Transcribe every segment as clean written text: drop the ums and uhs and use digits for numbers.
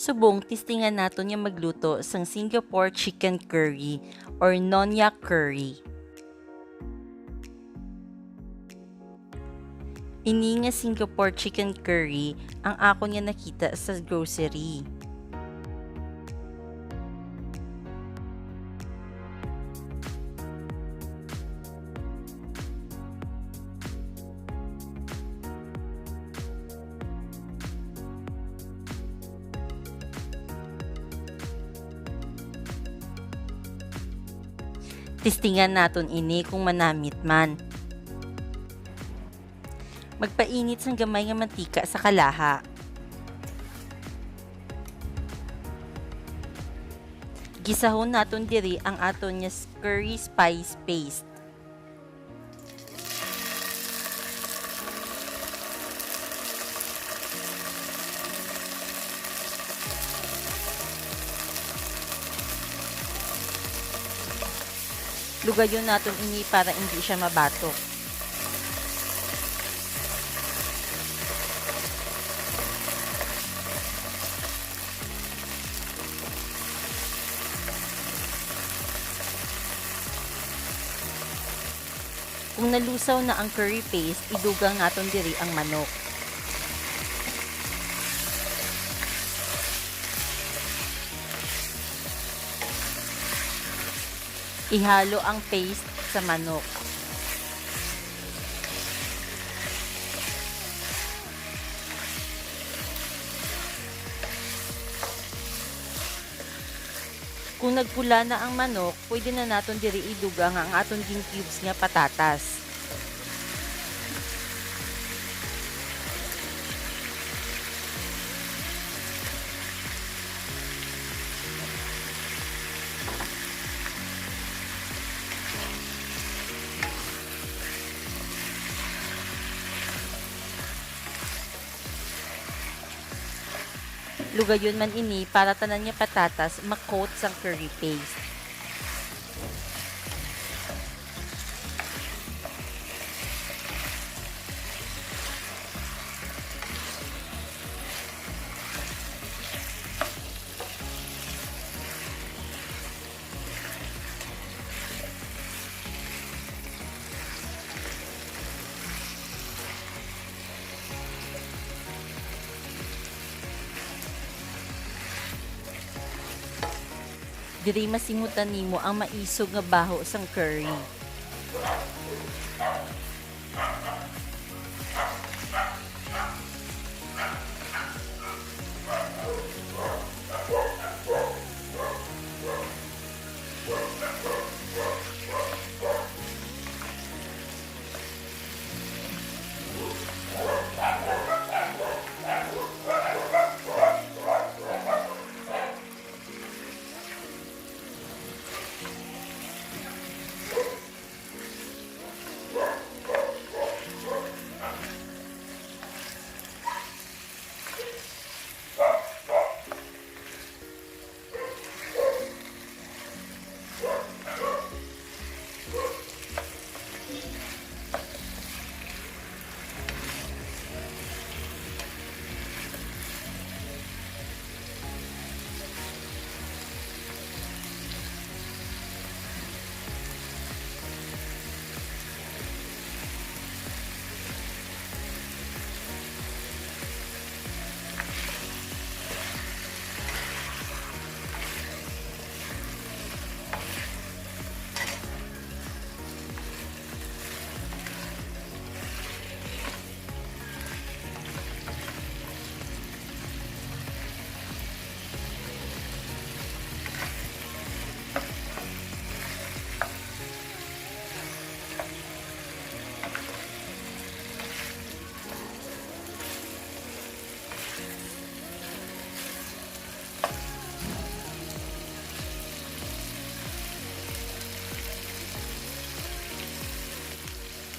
Subong, tistingan naton nga magluto sang Singapore chicken curry or Nonya curry. Ini nga Singapore chicken curry ang ako nga nakita sa grocery. Tistingan naton ini kung manamit man. Magpainit sang gamay nga mantika sa kalaha. Gisahon naton diri ang aton nga curry spice paste. Lugayon natin ini para hindi siya mabatok. Kung nalusaw na ang curry paste, idugang natin diri ang manok. Ihalo ang paste sa manok. Kung nagpula na ang manok, pwede na naton diri idugang ang aton cubes nga patatas. Lugayon man ini para tanan nga patatas makot sang curry paste. Diri masimutan nimo ang maisog nga baho sang curry.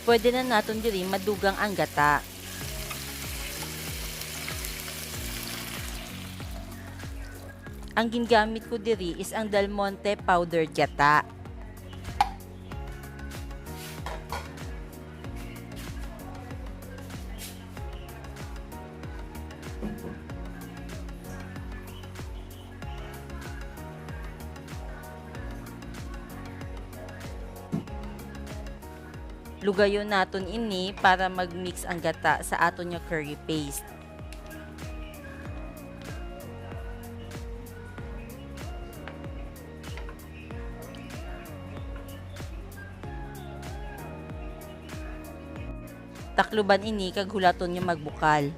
Pwede na naton diri madugang ang gata. Ang gingamit ko diri is ang Monte Powdered Gata. Lugayon naton ini para mag-mix ang gata sa aton nga curry paste. Takluban ini kag hulaton nga magbukal.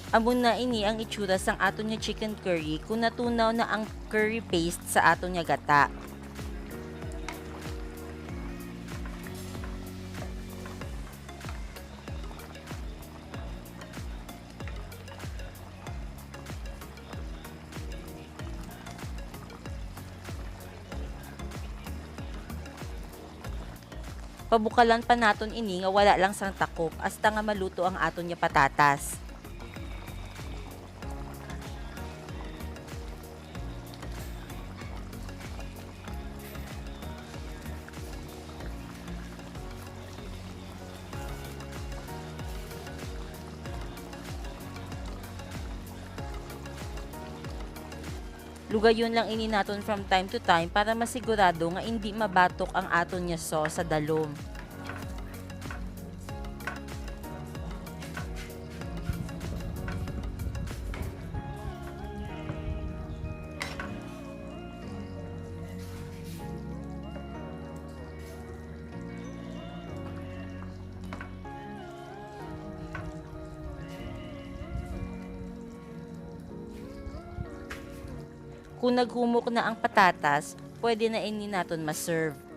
Amon na ini ang itsura sang aton nga chicken curry kung natunaw na ang curry paste sa aton nga gata. Pabukalan pa naton ini nga wala lang sang takop hasta nga maluto ang aton nga patatas. Lugayon lang ini naton from time to time para masigurado nga hindi mabatok ang aton nga sauce sa dalom. Kung naghumok na ang patatas, pwede na ini naton ma-serve.